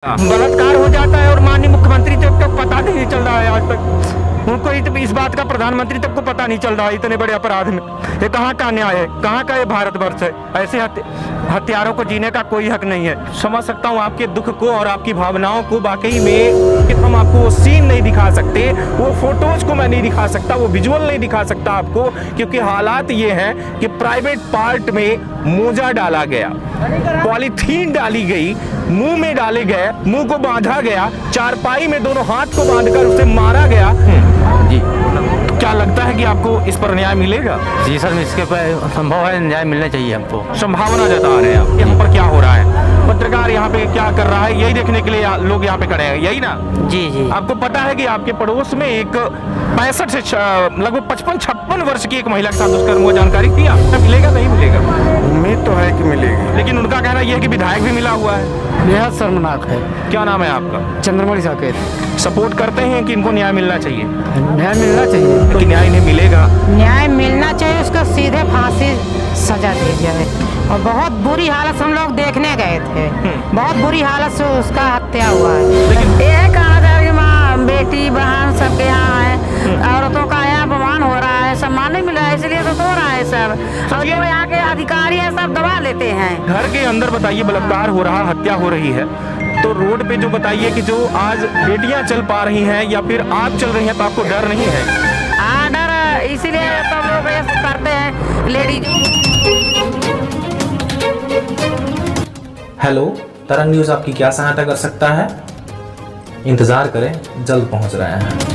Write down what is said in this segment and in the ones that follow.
बलात्कार हो जाता है और माननीय मुख्यमंत्री तक तो पता नहीं चल रहा है आज तक। उनको इस बात का प्रधानमंत्री तक को पता नहीं चल रहा है इतने बड़े अपराध में। ये कहाँ का न्याय है, कहाँ का ये भारतवर्ष है? ऐसे हत्यारों को जीने का कोई हक नहीं है। समझ सकता हूँ आपके दुख को और आपकी भावनाओं को। वाकई में कि हम आपको वो सीन नहीं दिखा सकते, वो फोटोज को मैं नहीं दिखा सकता, वो विजुअल नहीं दिखा सकता आपको, क्योंकि हालात ये हैं कि प्राइवेट पार्ट में मोजा डाला गया, पॉलीथीन डाली गई, मुंह में डाले गए, मुंह को बांधा गया, चारपाई में दोनों हाथ को बांधकर उसे मारा गया। जी, क्या लगता है कि आपको इस पर न्याय मिलेगा? जी सर, इसके पर संभव है, न्याय मिलना चाहिए हमको। संभावना जता रहे हैं आप। यहाँ पर क्या हो रहा है? पत्रकार यहाँ पे क्या कर रहा है, यही देखने के लिए लोग यहाँ पे खड़े हैं, यही ना? जी जी। आपको पता है कि आपके पड़ोस में एक 65 से लगभग 55-56 वर्ष की एक महिला के साथ दुष्कर्म हुआ, जानकारी थी आपको? मिलेगा नहीं मिलेगा? उम्मीद तो है कि मिलेगी, लेकिन उनका कहना यह है कि विधायक भी मिला हुआ है। बेहद शर्मनाक है। क्या नाम है आपका? चंद्रमणि साकेत। सपोर्ट करते हैं कि इनको न्याय मिलना चाहिए? न्याय मिलना चाहिए। तो न्याय इन्हें मिलेगा? न्याय मिलना चाहिए, उसको सीधे फांसी सजा दी जाए। और बहुत बुरी हालत हम लोग देखने गए थे, बहुत बुरी हालत से उसका हत्या हुआ है। लेकिन ये कहा जाए कि माँ बेटी बहन सबके यहाँ है, औरतों का यहाँ अपमान हो रहा है, सम्मान नहीं मिल रहा है, इसलिए तो हो रहा है सब। और जो यहाँ के अधिकारी हैं सब दबा लेते हैं। घर के अंदर बताइए बलात्कार हो रहा, हत्या हो रही है, तो रोड पे जो बताइए कि जो आज बेटियां चल पा रही हैं या फिर आप चल रही हैं, तो आपको डर नहीं है? हाँ, डर इसीलिए सब लोग ये करते हैं लेडीज। हेलो, तरंग न्यूज़ आपकी क्या सहायता कर सकता है? इंतज़ार करें, जल्द पहुंच रहे हैं।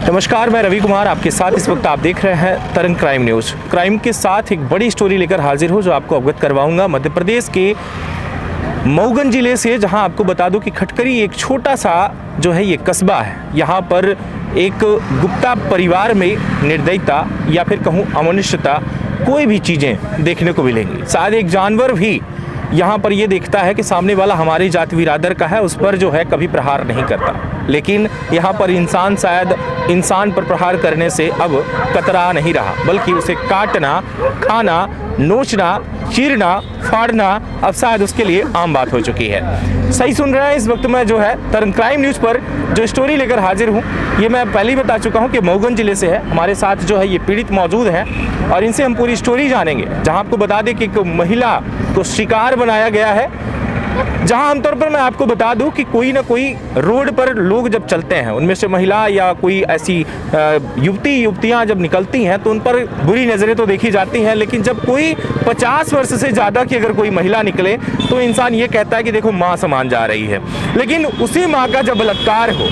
नमस्कार, मैं रवि कुमार आपके साथ। इस वक्त आप देख रहे हैं तरंग क्राइम न्यूज़। क्राइम के साथ एक बड़ी स्टोरी लेकर हाजिर हूँ जो आपको अवगत करवाऊंगा मध्य प्रदेश के मऊगंज जिले से, जहां आपको बता दूं कि खटकरी एक छोटा सा जो है ये कस्बा है। यहाँ पर एक गुप्ता परिवार में निर्दयता या फिर कहूँ अमनुष्यता कोई भी चीज़ें देखने को मिलेंगी। शायद एक जानवर भी यहाँ पर ये देखता है कि सामने वाला हमारी जाति बिरादर का है, उस पर जो है कभी प्रहार नहीं करता। लेकिन यहाँ पर इंसान शायद इंसान पर प्रहार करने से अब कतरा नहीं रहा, बल्कि उसे काटना, खाना, नोचना, चीरना, फाड़ना अब शायद उसके लिए आम बात हो चुकी है। सही सुन रहे हैं, इस वक्त मैं जो है तरंग क्राइम न्यूज़ पर जो स्टोरी लेकर हाजिर हूँ, ये मैं पहले ही बता चुका हूँ कि मऊगंज जिले से है। हमारे साथ जो है ये पीड़ित मौजूद हैं और इनसे हम पूरी स्टोरी जानेंगे। जहाँ आपको बता दें कि एक महिला को शिकार बनाया गया है, जहां आमतौर पर मैं आपको बता दूं कि कोई ना कोई रोड पर लोग जब चलते हैं, उनमें से महिला या कोई ऐसी युवतियां जब निकलती हैं तो उन पर बुरी नज़रें तो देखी जाती हैं। लेकिन जब कोई 50 वर्ष से ज़्यादा की अगर कोई महिला निकले तो इंसान ये कहता है कि देखो माँ समान जा रही है। लेकिन उसी माँ का जब बलात्कार हो,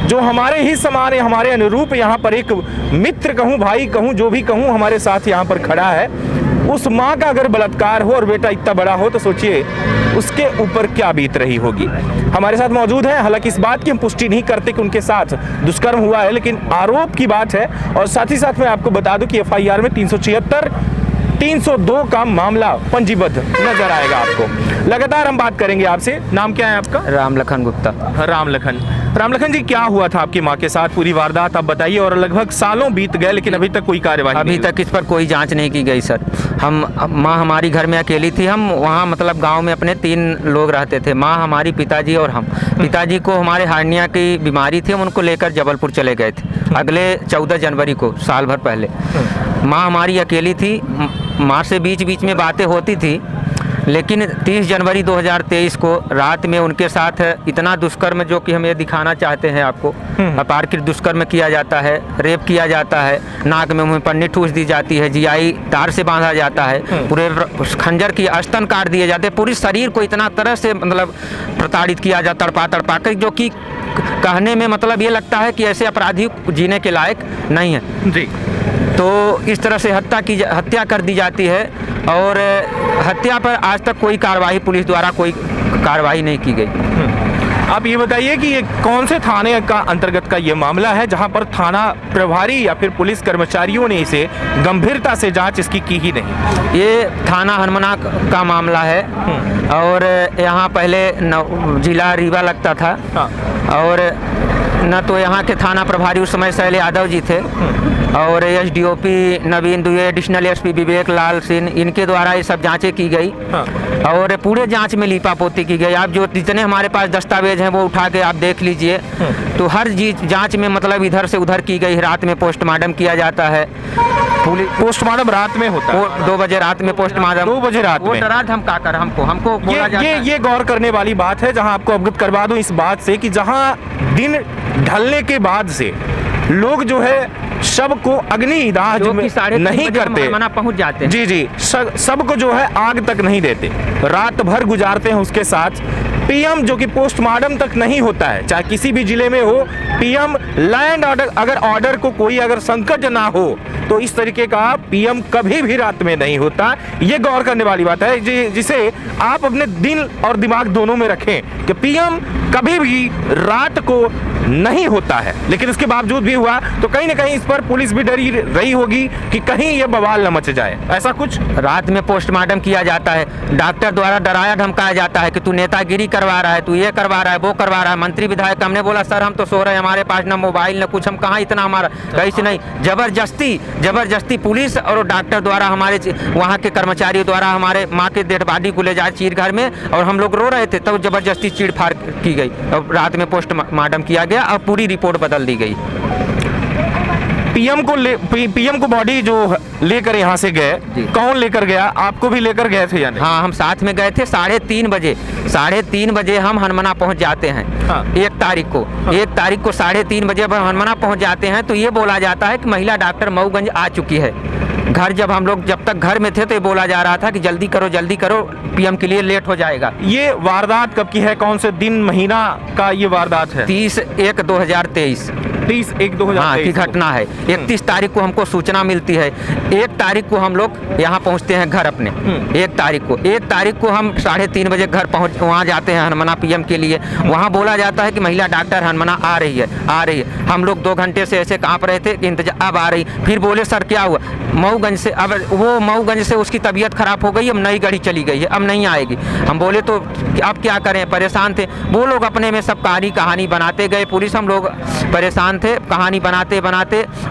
जो हमारे ही समान है, हमारे अनुरूप यहाँ पर एक मित्र कहूँ, भाई कहूँ, जो भी कहूँ, हमारे साथ यहाँ पर खड़ा है, उस माँ का अगर बलात्कार हो और बेटा इतना बड़ा हो तो सोचिए उसके ऊपर क्या बीत रही होगी। हमारे साथ मौजूद है, हालांकि इस बात की हम पुष्टि नहीं करते कि उनके साथ दुष्कर्म हुआ है, लेकिन आरोप की बात है। और साथ ही साथ मैं आपको बता दूं कि FIR में 376 302 का मामला पंजीबद्ध नजर आएगा आपको। लगातार हम बात करेंगे आपसे। नाम क्या है आपका? रामलखन गुप्ता। रामलखन जी, क्या हुआ था आपकी माँ के साथ? पूरी वारदात आप बताइए। और लगभग सालों बीत गए लेकिन अभी तक कोई कार्यवाही अभी तक इस पर कोई जांच नहीं की गई सर। माँ हमारी घर में अकेली थी। हम वहाँ मतलब गांव में अपने 3 लोग रहते थे, माँ, हमारी पिताजी और हम। पिताजी को हमारे हार्निया की बीमारी थी, हम उनको लेकर जबलपुर चले गए थे अगले 14 जनवरी को, साल भर पहले। माँ हमारी अकेली थी, माँ से बीच बीच में बातें होती थी, लेकिन 30 जनवरी 2023 को रात में उनके साथ इतना दुष्कर्म, जो कि हम ये दिखाना चाहते हैं आपको, अपारकृत दुष्कर्म किया जाता है, रेप किया जाता है, नाक में मुँह पन्नी ठूस दी जाती है, जीआई तार से बांधा जाता है, पूरे खंजर की अस्तन काट दिए जाते हैं, पूरे शरीर को इतना तरह से मतलब प्रताड़ित किया जाता, तड़पा कर, जो कि कहने में मतलब ये लगता है कि ऐसे अपराधी जीने के लायक नहीं है जी। तो इस तरह से हत्या कर दी जाती है और हत्या पर आज तक कोई कार्रवाई, पुलिस द्वारा कोई कार्रवाई नहीं की गई। आप ये बताइए कि ये कौन से थाने का अंतर्गत का ये मामला है जहां पर थाना प्रभारी या फिर पुलिस कर्मचारियों ने इसे गंभीरता से जांच इसकी की ही नहीं? ये थाना हरमना का मामला है और यहाँ पहले जिला रीवा लगता था। और न तो यहाँ के थाना प्रभारी उस समय शैल यादव जी थे, और एसडीओपी नवीन दुबे, एडिशनल एसपी विवेक लाल सिंह, इनके द्वारा ये सब जांचें की गई। हाँ। और पूरे जांच में लीपापोती की गई। आप जो जितने हमारे पास दस्तावेज हैं वो उठा के आप देख लीजिए। तो हर चीज जांच में मतलब इधर से उधर की गई। रात में पोस्टमार्टम किया जाता है। पोस्टमार्टम रात में होता है? 2 बजे रात में पोस्टमार्टम। 2 बजे रात में? वो डरा धमकाकर हमको बोला जाता है। ये गौर करने वाली बात है, जहां आपको अवगत करवा दूं इस बात से कि जहां दिन ढलने के बाद से लोग जो है शव को अग्निदाह जो नहीं करते, मना पहुंच जाते हैं। जी सबको जो है आग तक नहीं देते, रात भर गुजारते हैं उसके साथ। पीएम जो कि पोस्टमार्टम तक नहीं होता है, चाहे किसी भी जिले में हो, पीएम लैंड ऑर्डर, अगर ऑर्डर को कोई अगर संकट ना हो तो इस तरीके का पीएम कभी भी रात में नहीं होता। ये गौर करने वाली बात है जिसे आप अपने दिल और दिमाग दोनों में रखें कि पीएम कभी भी रात को नहीं होता है। लेकिन इसके बावजूद भी हुआ तो कहीं ना कहीं इस पर पुलिस भी डरी रही होगी कि कहीं ये बवाल न मच जाए, ऐसा कुछ। रात में पोस्टमार्टम किया जाता है, डॉक्टर द्वारा डराया धमकाया जाता है कि तू नेतागिरी करवा रहा है, तू ये करवा रहा है, वो करवा रहा है। मंत्री विधायक हमने बोला सर हम तो सो रहे हैं, हमारे पास ना मोबाइल ना कुछ, हम कहाँ इतना हमारा कैसे नहीं। जबरदस्ती पुलिस और डॉक्टर द्वारा, हमारे वहाँ के कर्मचारियों द्वारा हमारे माँ के डेड बॉडी को ले जाए चीर घर में, और हम लोग रो रहे थे तब जबरदस्ती चीड़-फाड़ की गई और रात में पोस्टमार्टम किया गया और पूरी रिपोर्ट बदल दी गई। पीएम को बॉडी जो लेकर यहाँ से गए, कौन लेकर गया? आपको भी लेकर गए थे यानी? हाँ, हम साथ में गए थे। 3:30 बजे हम हनुमाना पहुँच जाते हैं। हाँ। 1 तारीख को 3:30 बजे हनुमाना पहुँच जाते हैं तो ये बोला जाता है कि महिला डॉक्टर मऊगंज आ चुकी है घर। जब तक घर में थे तो ये बोला जा रहा था कि जल्दी करो पीएम के लिए लेट हो जाएगा। ये वारदात कब की है, कौन से दिन महीना का ये वारदात है? 30/1/2023 30/1/2023 की घटना है। 31 तारीख को हमको सूचना मिलती है। 1 तारीख को हम लोग यहाँ पहुँचते हैं घर अपने। 1 तारीख को हम 3:30 बजे घर वहाँ जाते हैं हनुमाना पीएम के लिए। वहाँ बोला जाता है कि महिला डॉक्टर हनुमाना आ रही है। हम लोग 2 घंटे से ऐसे काँप रहे थे कि इंतजार, अब आ रही। फिर बोले सर क्या हुआ? मऊगंज से, अब वो मऊगंज से उसकी तबीयत खराब हो गई, अब नई गाड़ी चली गई है, अब नहीं आएगी। हम बोले तो अब क्या करें, परेशान थे। वो लोग अपने में सब कहानी बनाते गए, पुलिस हम लोग परेशान थे। कहानी बनाते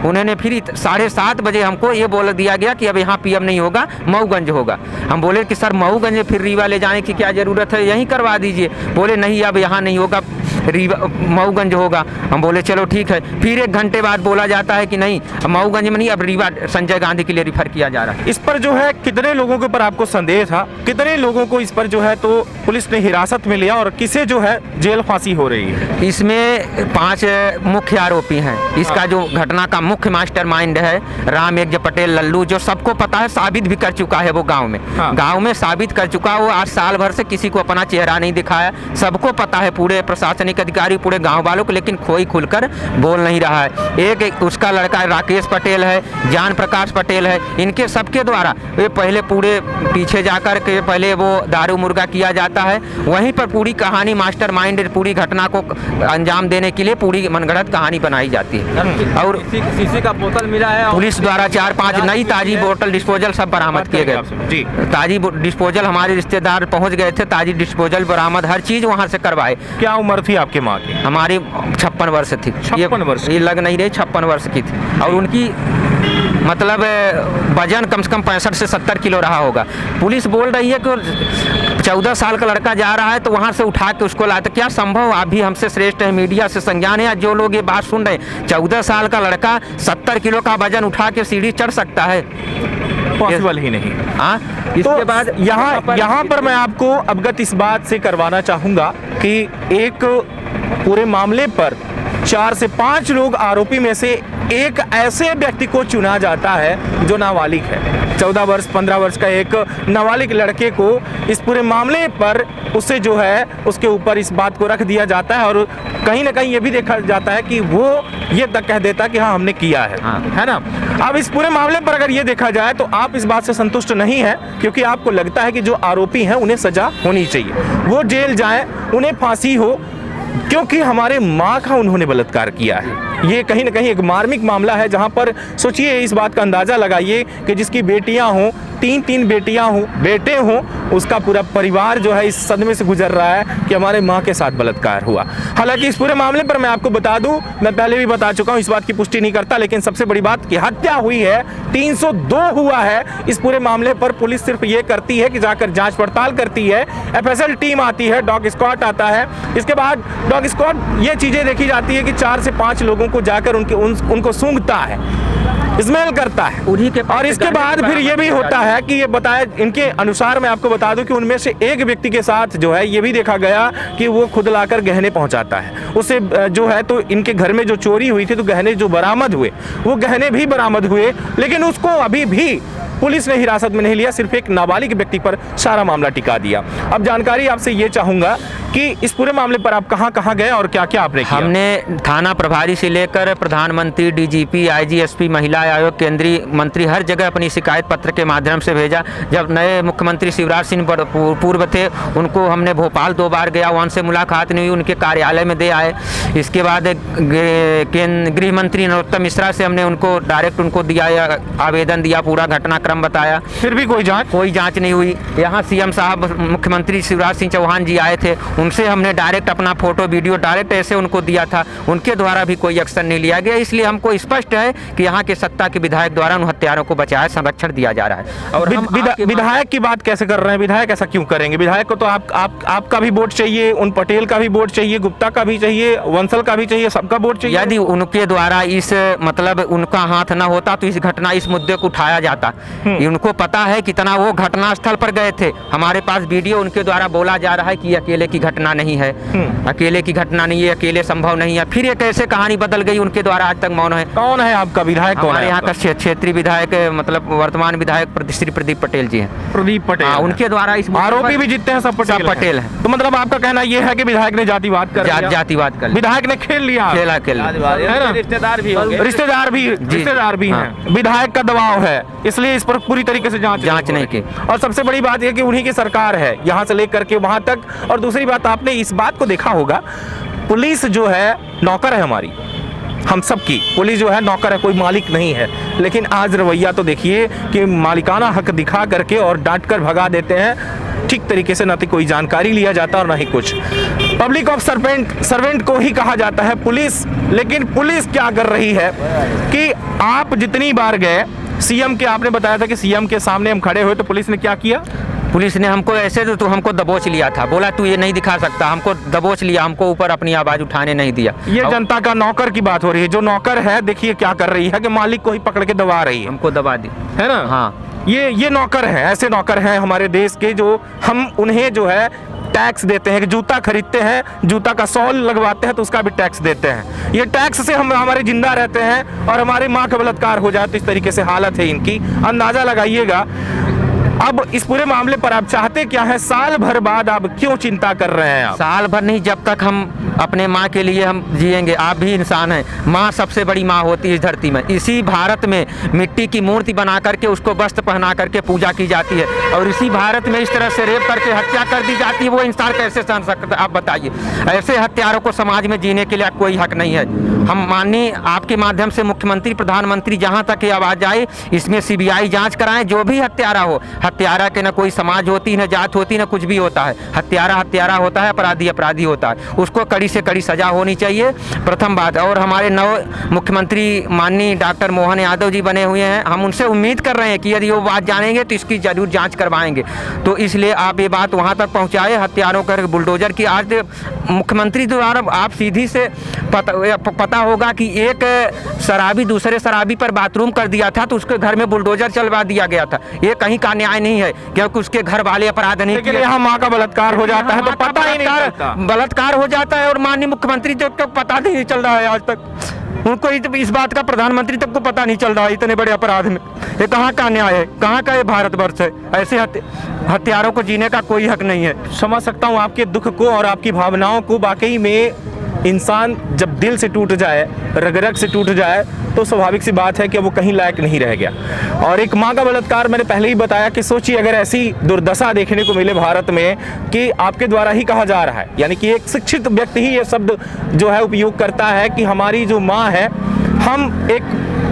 उन्होंने फिर 7:30 बजे हमको ये बोल दिया गया कि अब यहाँ पीएम नहीं होगा, मऊगंज होगा। हम बोले कि सर मऊगंज में फिर रीवा ले जाने की क्या ज़रूरत है, यहीं करवा दीजिए। बोले नहीं अब यहाँ नहीं होगा, मऊगंज होगा। हम बोले चलो ठीक है। फिर 1 घंटे बाद बोला जाता है कि नहीं मऊगंज में नहीं, अब रीवा संजय गांधी के लिए रिफर किया जा रहा है। इस पर जो है कितने लोगों के ऊपर आपको संदेह था, कितने लोगों को इस पर जो है तो पुलिस ने हिरासत में लिया और किसे जो है जेल फांसी हो रही है? इसमें 5 मुख्य आरोपी हैं। इसका जो घटना का मुख्य मास्टरमाइंड है राम यज्ञ पटेल लल्लू, जो सबको पता है, साबित भी कर चुका है वो गाँव में। गाँव में साबित कर चुका। वो आज साल भर से किसी को अपना चेहरा नहीं दिखाया। सबको पता है, पूरे प्रशासनिक अधिकारी, पूरे गाँव वालों को, लेकिन कोई खुलकर बोल नहीं रहा है। एक उसका लड़का राकेश पटेल है, जान प्रकाश पटेल है। इनके सबके द्वारा ये पहले पूरे पीछे जाकर के पहले वो दारू मुर्गा किया जाता है। वहीं पर पूरी कहानी मास्टरमाइंड, पूरी घटना को अंजाम देने के लिए पूरी मनगढ़ंत कहानी बनाई जाती है। और शीशे का बोतल मिला है, पुलिस द्वारा 4-5 नई ताजी बोतल डिस्पोजल सब बरामद किए गए। जी, ताजी डिस्पोजल हमारे रिश्तेदार पहुंच गए थे, ताजी डिस्पोजल बरामद, हर चीज वहां से करवाए। क्या उम्र थी आपके माँ की? हमारी 56 वर्ष थी। 56 वर्ष? ये लग नहीं रही, 56 वर्ष की थी। और उनकी मतलब वजन कम से कम 65 से 70 किलो रहा होगा। पुलिस बोल रही है कि 14 साल का लड़का जा रहा है तो वहाँ से उठा के उसको लाते। क्या संभव? आप भी हमसे श्रेष्ठ है, मीडिया से संज्ञान है। जो लोग ये बात सुन रहे हैं, 14 साल का लड़का 70 किलो का वजन उठा के सीढ़ी चढ़ सकता है? पॉसिबल ही नहीं। हाँ, इसके बाद यहाँ पर मैं आपको अवगत इस बात से करवाना चाहूँगा कि एक पूरे मामले पर 4 से 5 लोग आरोपी में से एक ऐसे व्यक्ति को चुना जाता है जो नाबालिग है। 14 वर्ष 15 वर्ष का एक नाबालिग लड़के को इस पूरे मामले पर उससे जो है उसके ऊपर इस बात को रख दिया जाता है और कहीं ना कहीं ये भी देखा जाता है कि वो ये तक कह देता कि हाँ हमने किया है। है ना? अब इस पूरे मामले पर अगर ये देखा जाए तो आप इस बात से संतुष्ट नहीं है, क्योंकि आपको लगता है कि जो आरोपी हैं उन्हें सजा होनी चाहिए, वो जेल जाए, उन्हें फांसी हो, क्योंकि हमारे माँ का उन्होंने बलात्कार किया है। ये कहीं ना कहीं एक मार्मिक मामला है, जहाँ पर सोचिए, इस बात का अंदाज़ा लगाइए कि जिसकी बेटियाँ हों तीन बेटियां हों, बेटे हों, उसका पूरा परिवार जो है इस सदमे से गुजर रहा है कि हमारे माँ के साथ बलात्कार हुआ। हालांकि इस पूरे मामले पर मैं आपको बता दूं, मैं पहले भी बता चुका हूं, इस बात की पुष्टि नहीं करता, लेकिन सबसे बड़ी बात कि हत्या हुई है, 302 हुआ है। इस पूरे मामले पर पुलिस सिर्फ ये करती है कि जाकर जांच पड़ताल करती है, एफएसएल टीम आती है, डॉग स्क्वाड आता है, इसके बाद डॉग स्क्वाड ये चीजें देखी जाती है कि 4 से 5 लोगों को जाकर उनको सूंघता है, स्मेल करता है, उन्हीं के और इसके बाद फिर ये भी होता है कि ये बताया इनके अनुसार, मैं आपको बता दूं कि उनमें से एक व्यक्ति के साथ जो है ये भी देखा गया कि वो खुद लाकर गहने पहुंचाता है उसे जो है। तो इनके घर में जो चोरी हुई थी तो गहने जो बरामद हुए वो गहने भी बरामद हुए, लेकिन उसको अभी भी पुलिस ने हिरासत में नहीं लिया, सिर्फ एक नाबालिग व्यक्ति पर सारा मामला टिका दिया। अब जानकारी आपसे ये चाहूंगा कि इस पूरे मामले पर आप कहां गए और क्या क्या आपने किया? हमने थाना प्रभारी से लेकर प्रधानमंत्री, डीजीपी, आईजी, एसपी, महिला आयोग, केंद्रीय मंत्री, हर जगह अपनी शिकायत पत्र के माध्यम से भेजा। जब नए मुख्यमंत्री शिवराज सिंह पूर्व थे, उनको हमने भोपाल 2 बार गया, वहाँ से मुलाकात नहीं हुई, उनके कार्यालय में दे आए। इसके बाद गृह मंत्री नरोत्तम मिश्रा से हमने उनको डायरेक्ट उनको दिया, आवेदन दिया, पूरा घटनाक्रम बताया, फिर भी कोई जांच नहीं हुई। यहाँ सीएम साहब, मुख्यमंत्री शिवराज सिंह चौहान जी आए थे, उनसे हमने डायरेक्ट अपना फोटो वीडियो डायरेक्ट ऐसे उनको दिया था, उनके द्वारा भी कोई एक्शन नहीं लिया गया। इसलिए हमको स्पष्ट है कि यहाँ के सत्ता के विधायक द्वारा उन हत्यारों को बचाया, संरक्षण दिया जा रहा है। और हम विधायक की बात कैसे कर रहे हैं? विधायक ऐसा क्यों करेंगे? विधायक को तो आपका भी वोट चाहिए, उन पटेल का भी वोट चाहिए, गुप्ता का भी चाहिए, वंसल का भी चाहिए, सबका वोट चाहिए। यदि उनके द्वारा इस मतलब उनका हाथ न होता तो इस मुद्दे को उठाया जाता। उनको पता है कितना वो घटना स्थल पर गए थे। हमारे पास वीडियो उनके द्वारा बोला जा रहा है कि अकेले की घटना नहीं है, अकेले की घटना नहीं है, अकेले संभव नहीं है। फिर ये कैसे कहानी बदल गई उनके द्वारा, आज तक मौन है। कौन है आपका विधायक? हमारे यहाँ का क्षेत्रीय विधायक, मतलब वर्तमान विधायक श्री प्रदीप पटेल जी हैं। प्रदीप पटेल, उनके द्वारा इस आरोपी भी जितने हैं सब पटेल हैं। तो मतलब आपका कहना ये है कि विधायक ने जातिवाद कर विधायक ने खेल लिया, रिश्तेदार भी हैं, विधायक का दबाव है, इसलिए इस पर पूरी तरीके से जांच नहीं की। और सबसे बड़ी बात यह कि उन्हीं की सरकार है यहाँ से लेकर के वहां तक। और दूसरी बात, आपने इस बात को देखा होगा, पुलिस जो है नौकर है हमारी, हम सब की पुलिस जो है नौकर है, कोई मालिक नहीं है। लेकिन आज रवैया तो देखिए कि मालिकाना हक दिखा करके और डांट कर भगा देते हैं। ठीक तरीके से ना तो कोई जानकारी लिया जाता और ना ही कुछ। पब्लिक ऑफ सर्वेंट को ही कहा जाता है पुलिस। लेकिन पुलिस क्या कर रही है कि आप जितनी बार गए सीएम के, आपने बताया था कि सीएम के सामने हम खड़े हुए, तो पुलिस ने क्या किया? पुलिस ने हमको ऐसे तो हमको दबोच लिया था, बोला तू ये नहीं दिखा सकता, हमको दबोच लिया, हमको ऊपर अपनी आवाज उठाने नहीं दिया। ये जनता का नौकर की बात हो रही है। जो नौकर है देखिए क्या कर रही है कि मालिक को ही पकड़ के दबा रही है, हमको दबा दी, है ना? हाँ, ये नौकर है, ऐसे नौकर हैं हमारे देश के, जो हम उन्हें जो है टैक्स देते हैं कि जूता खरीदते हैं, जूता का सॉल लगवाते हैं तो उसका भी टैक्स देते हैं। ये टैक्स से हम हमारे जिंदा रहते हैं और हमारी माँ का बलात्कार हो जाए तो इस तरीके से हालत है इनकी, अंदाजा लगाइएगा। अब इस पूरे मामले पर आप चाहते क्या है? साल भर बाद आप क्यों चिंता कर रहे हैं? आप साल भर नहीं, जब तक हम अपने माँ के लिए हम जिएंगे। आप भी इंसान हैं, माँ सबसे बड़ी माँ होती है इस धरती में। इसी भारत में मिट्टी की मूर्ति बना करके उसको वस्त्र पहना करके पूजा की जाती है, और इसी भारत में इस तरह से रेप करके हत्या कर दी जाती है। वो इंसान कैसे सहन सकता है? आप बताइए। ऐसे हत्यारों को समाज में जीने के लिए कोई हक नहीं है। हम माननीय आपके माध्यम से मुख्यमंत्री, प्रधानमंत्री, जहाँ तक ये आवाज आए, इसमें CBI जाँच कराएं। जो भी हत्यारा हो, हत्यारा के न कोई समाज होती, न जात होती, न कुछ भी होता है। हत्यारा हत्यारा होता है, अपराधी अपराधी होता है। उसको कड़ी से कड़ी सजा होनी चाहिए, प्रथम बात। और हमारे नव मुख्यमंत्री माननीय डॉक्टर मोहन यादव जी बने हुए हैं, हम उनसे उम्मीद कर रहे हैं कि यदि वो बात जानेंगे तो इसकी जरूर जांच करवाएंगे। तो इसलिए आप ये बात वहाँ तक पहुँचाए, हत्यारों कर बुलडोजर की। आज मुख्यमंत्री द्वारा आप सीधी से पता होगा कि एक शराबी दूसरे शराबी पर बाथरूम कर दिया था तो उसके घर में बुलडोजर चलवा दिया गया था। ये कहीं का न्याय नहीं है, क्योंकि उसके घर वाले अपराध नहीं किए। यहाँ माँ का बलात्कार हो जाता है तो पता ही नहीं चलता। बलात्कार हो जाता है और माननीय मुख्यमंत्री तक तो पता नहीं चल रहा है आज तक। उनको इस बात का प्रधानमंत्री तक को पता नहीं चल रहा है इतने बड़े अपराध में। ये कहाँ का न्याय है? कहाँ का ये भारतवर्ष है? ऐसे हत्यारों को जीने का कोई हक नहीं है। समझ सकता हूँ आपके दुख को और आपकी भावनाओं को। वाकई में इंसान जब दिल से टूट जाए, रग रग से टूट जाए, तो स्वाभाविक सी बात है कि वो कहीं लायक नहीं रह गया। और एक माँ का बलात्कार, मैंने पहले ही बताया कि सोचिए अगर ऐसी दुर्दशा देखने को मिले भारत में कि आपके द्वारा ही कहा जा रहा है, यानी कि एक शिक्षित व्यक्ति ही ये शब्द जो है उपयोग करता है कि हमारी जो माँ है, हम एक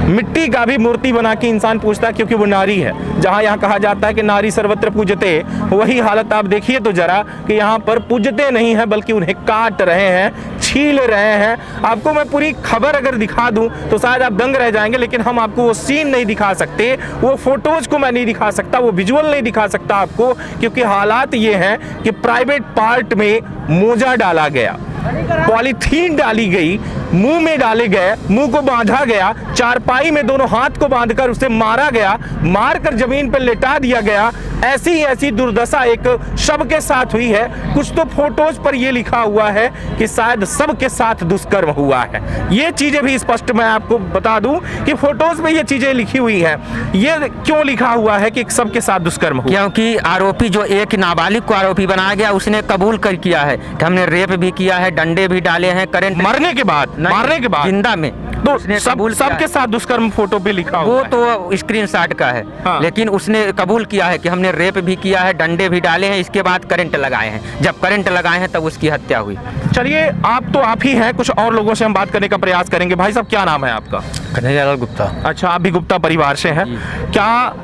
मिट्टी का भी मूर्ति बना के इंसान पूछता है, क्योंकि वो नारी है। जहाँ यहाँ कहा जाता है कि नारी सर्वत्र पूजते, वही हालत आप देखिए तो जरा कि यहाँ पर पूजते नहीं है बल्कि उन्हें काट रहे हैं, छील रहे हैं। आपको मैं पूरी खबर अगर दिखा दूं तो शायद आप दंग रह जाएंगे, लेकिन हम आपको वो सीन नहीं दिखा सकते, वो फोटोज को मैं नहीं दिखा सकता, वो विजुअल नहीं दिखा सकता आपको, क्योंकि हालात ये हैं कि प्राइवेट पार्ट में मोजा डाला गया, पॉलीथीन डाली गई, मुंह में डाले गए, मुंह को बांधा गया, चारपाई में दोनों हाथ को बांधकर उसे मारा गया, मारकर जमीन पर लेटा दिया गया। ऐसी दुर्दशा एक शव के साथ हुई है। कुछ तो फोटोज पर यह लिखा हुआ है कि शायद सबके साथ दुष्कर्म हुआ है। ये चीजें भी स्पष्ट मैं आपको बता दूं कि फोटोज में ये चीजें लिखी हुई हैं। ये क्यों लिखा हुआ है कि सबके साथ दुष्कर्म हुआ? क्योंकि आरोपी जो एक नाबालिग को आरोपी बनाया गया, उसने कबूल कर किया है कि हमने रेप भी किया है, डंडे भी डाले हैं, करंट मरने के बाद, मारने के बाद जिंदा में तो उसने कबूल किया सबके है। साथ दुष्कर्म फोटो पे लिखा हुआ वो है। तो स्क्रीनशॉट का है। हाँ। लेकिन उसने कबूल किया है कि हमने रेप भी किया है, डंडे भी डाले हैं, इसके बाद करंट लगाए हैं। जब करंट लगाए हैं तब उसकी हत्या हुई। चलिए, आप तो आप ही हैं, कुछ और लोगों से हम बात करने का प्रयास करेंगे। भाई साहब, क्या नाम है आपका? कन्हैयालाल गुप्ता। अच्छा, आप भी गुप्ता परिवार से हैं। क्या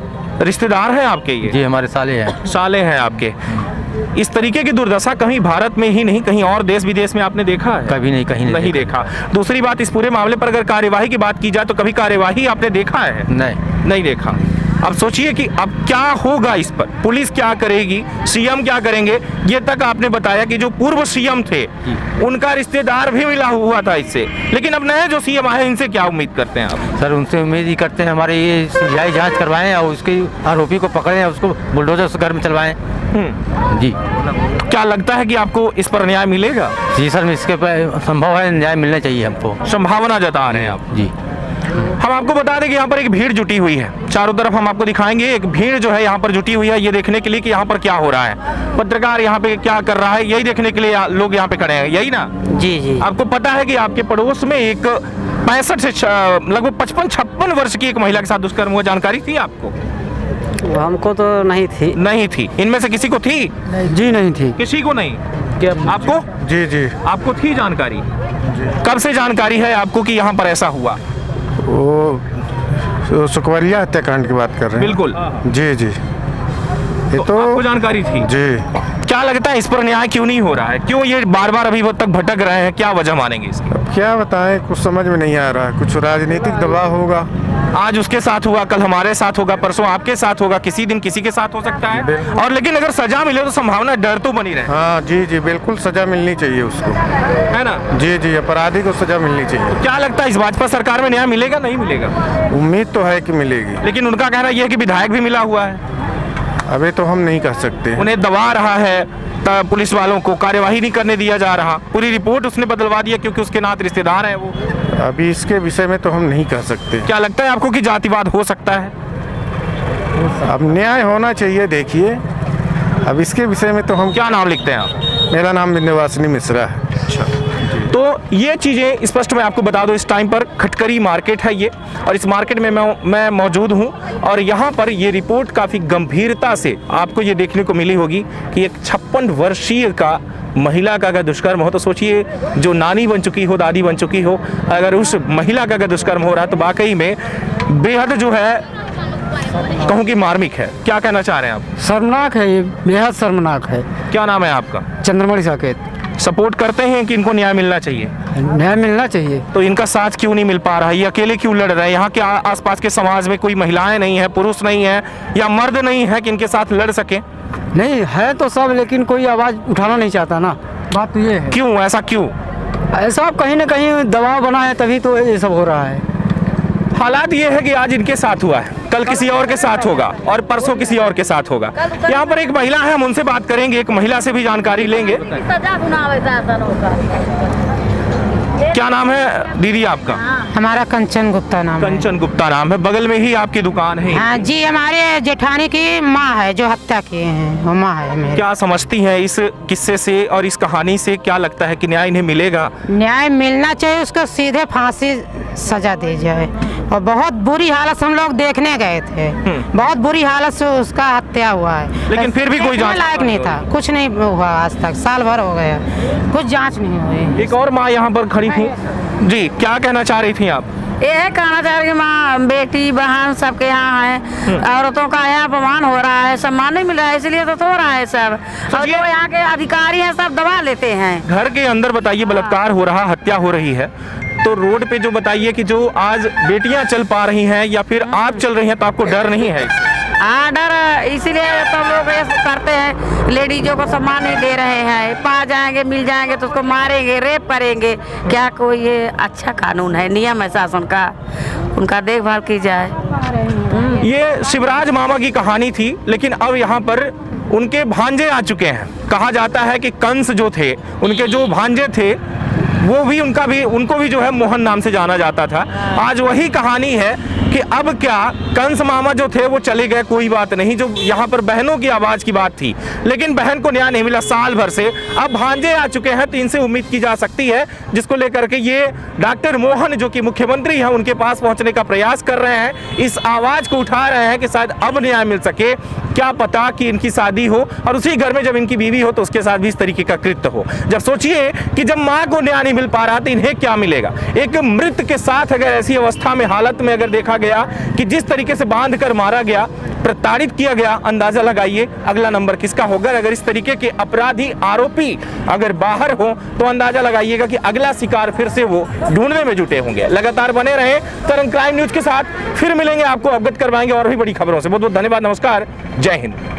रिश्तेदार हैं आपके ये? जी, हमारे साले हैं। साले हैं आपके। इस तरीके की दुर्दशा कहीं भारत में ही नहीं, कहीं और देश विदेश में आपने देखा है? कभी नहीं, कहीं नहीं देखा। दूसरी बात, इस पूरे मामले पर अगर कार्यवाही की बात की जाए तो कभी कार्यवाही आपने देखा है? नहीं देखा। अब सोचिए कि अब क्या होगा इस पर, पुलिस क्या करेगी, सीएम क्या करेंगे। ये तक आपने बताया कि जो पूर्व सीएम थे उनका रिश्तेदार भी मिला हुआ था इससे, लेकिन अब नए जो सीएम आए इनसे क्या उम्मीद करते हैं आप? सर, उनसे उम्मीद ही करते हैं हमारे ये सीबीआई जांच करवाएं और उसके आरोपी को पकड़ें, उसको बुलडोजर से घर में चलवाएं। जी। क्या लगता है कि आपको इस पर न्याय मिलेगा? जी सर, इसके पर संभव है, न्याय मिलना चाहिए हमको। संभावना जता रहे हैं आप? जी। हम आपको बता दें कि यहाँ पर एक भीड़ जुटी हुई है, चारों तरफ हम आपको दिखाएंगे। एक भीड़ जो है यहाँ पर जुटी हुई है ये देखने के लिए कि यहाँ पर क्या हो रहा है, पत्रकार यहाँ पे क्या कर रहा है, यही देखने के लिए लोग यहाँ पे खड़े हैं, यही ना? जी जी। आपको पता है कि आपके पड़ोस में एक 65 से लगभग 55-56 वर्ष की एक महिला के साथ दुष्कर्म हुआ, जानकारी थी आपको? हमको तो नहीं थी। नहीं थी। इनमें से किसी को थी? जी नहीं थी। किसी को नहीं? आपको? जी जी। आपको थी जानकारी? कब से जानकारी है आपको कि यहाँ पर ऐसा हुआ? वो सुकवरिया हत्याकांड की बात कर रहे हैं? बिल्कुल। जी जी। ये तो आपको जानकारी थी? जी। क्या लगता है इस पर न्याय क्यों नहीं हो रहा है? क्यों ये बार बार अभी तक भटक रहे हैं? क्या वजह मानेंगे इसकी? अब क्या बताएं, कुछ समझ में नहीं आ रहा है। कुछ राजनीतिक दबाव होगा। आज उसके साथ हुआ, कल हमारे साथ होगा, परसों आपके साथ होगा, किसी दिन किसी के साथ हो सकता है। और लेकिन अगर सजा मिले तो संभावना, डर तो बनी रहे। हाँ जी जी, बिल्कुल सजा मिलनी चाहिए उसको, है ना? जी जी, अपराधी को सजा मिलनी चाहिए। क्या लगता है इस भाजपा सरकार में न्याय मिलेगा, नहीं मिलेगा? उम्मीद तो है कि मिलेगी, लेकिन उनका कहना यह है कि विधायक भी मिला हुआ है, अभी तो हम नहीं कह सकते। उन्हें दबा रहा है, पुलिस वालों को कार्यवाही नहीं करने दिया जा रहा, पूरी रिपोर्ट उसने बदलवा दिया क्योंकि उसके नाते रिश्तेदार है वो। अभी इसके विषय में तो हम नहीं कह सकते। क्या लगता है आपको कि जातिवाद हो सकता है? अब न्याय होना चाहिए। देखिए, अब इसके विषय में तो हम। क्या नाम लिखते हैं आप? मेरा नाम विंध्यवासिनी मिश्रा है। तो ये चीज़ें स्पष्ट मैं आपको बता दूं, इस टाइम पर खटकरी मार्केट है ये, और इस मार्केट में मैं मौजूद हूं, और यहाँ पर ये रिपोर्ट काफ़ी गंभीरता से आपको ये देखने को मिली होगी कि एक 56 वर्षीय का महिला का अगर दुष्कर्म हो तो सोचिए, जो नानी बन चुकी हो, दादी बन चुकी हो, अगर उस महिला का अगर दुष्कर्म हो रहा है तो वाकई में बेहद जो है कहूँ कि मार्मिक है। क्या कहना चाह रहे हैं आप? शर्मनाक है, ये बेहद शर्मनाक है। क्या नाम है आपका? चंद्रमणि साकेत। सपोर्ट करते हैं कि इनको न्याय मिलना चाहिए? न्याय मिलना चाहिए। तो इनका साथ क्यों नहीं मिल पा रहा है? ये अकेले क्यों लड़ रहे हैं? यहाँ के आसपास के समाज में कोई महिलाएं नहीं है, पुरुष नहीं है, या मर्द नहीं है कि इनके साथ लड़ सके? नहीं है तो सब, लेकिन कोई आवाज़ उठाना नहीं चाहता ना। बात तो ये है। क्यों ऐसा क्यों? ऐसा कहीं ना कहीं दबाव बना है, तभी तो ये सब हो रहा है। हालात ये है कि आज इनके साथ हुआ है, कल किसी और के साथ होगा, और परसों किसी और के साथ होगा। यहाँ पर एक महिला है, हम उनसे बात करेंगे, एक महिला से भी जानकारी लेंगे। क्या नाम है दीदी आपका? हमारा कंचन गुप्ता नाम है। कंचन गुप्ता नाम है, बगल में ही आपकी दुकान है? हाँ जी, हमारे जेठानी की माँ है जो हत्या किए हैं, वो माँ है मेरी। क्या समझती हैं इस किस्से से और इस कहानी से? क्या लगता है कि न्याय इन्हें मिलेगा? न्याय मिलना चाहिए, उसको सीधे फांसी सजा दी जाए। और बहुत बुरी हालत से हम लोग देखने गए थे, बहुत बुरी हालत से उसका हत्या हुआ है, लेकिन फिर भी कोई जांच लायक नहीं था, कुछ नहीं हुआ आज तक, साल भर हो गया, कुछ जांच नहीं हुई। एक और माँ यहाँ पर खड़ी थी जी, क्या कहना चाह रही थी आप? ये कहना चाह रही कि माँ बेटी बहन सबके यहाँ है, औरतों का यहाँ अपमान हो रहा है, सम्मान नहीं मिल रहा है, इसलिए तो हो रहा है सब। और जो यहाँ के अधिकारी हैं सब दबा लेते हैं। घर के अंदर बताइए बलात्कार हो रहा, हत्या हो रही है, तो रोड पे जो बताइए कि जो आज बेटियां चल पा रही हैं या फिर आप चल रही हैं, तो आपको डर नहीं है? हाँ, डर इसीलिए सब लोग ऐसे करते हैं, लेडीजों को सम्मान नहीं दे रहे हैं। पा जाएंगे मिल जाएंगे तो उसको मारेंगे, रेप करेंगे। क्या कोई ये अच्छा कानून है, नियम है शासन का, उनका देखभाल की जाए। ये शिवराज मामा की कहानी थी, लेकिन अब यहाँ पर उनके भांजे आ चुके हैं। कहा जाता है कि कंस जो थे, उनके जो भांजे थे, वो भी उनको भी जो है मोहन नाम से जाना जाता था। आज वही कहानी है कि अब क्या कंस मामा जो थे वो चले गए, कोई बात नहीं। जो यहाँ पर बहनों की आवाज की बात थी, लेकिन बहन को न्याय नहीं मिला साल भर से। अब भांजे आ चुके हैं, तो इनसे उम्मीद की जा सकती है, जिसको लेकर के ये डॉक्टर मोहन जो कि मुख्यमंत्री हैं, उनके पास पहुंचने का प्रयास कर रहे हैं, इस आवाज को उठा रहे हैं कि शायद अब न्याय मिल सके। क्या पता कि इनकी शादी हो और उसी घर में जब इनकी बीवी हो तो उसके साथ भी इस तरीके का कृत्य हो। जब सोचिए कि जब माँ को न्याय नहीं मिल पा रहा तो इन्हें क्या मिलेगा। एक मृत के साथ अगर ऐसी अवस्था में, हालत में अगर देखा गया कि जिस तरीके से बांध कर मारा गया, प्रताड़ित किया गया, अंदाजा लगाइए अगला नंबर किसका होगा। अगर इस तरीके के अपराधी आरोपी अगर बाहर हो तो अंदाजा लगाइएगा कि अगला शिकार फिर से वो ढूंढने में जुटे होंगे। लगातार बने रहे तरंग क्राइम न्यूज के साथ, फिर मिलेंगे, आपको अवगत करवाएंगे और भी बड़ी खबरों से। बहुत बहुत धन्यवाद, नमस्कार, जय हिंद।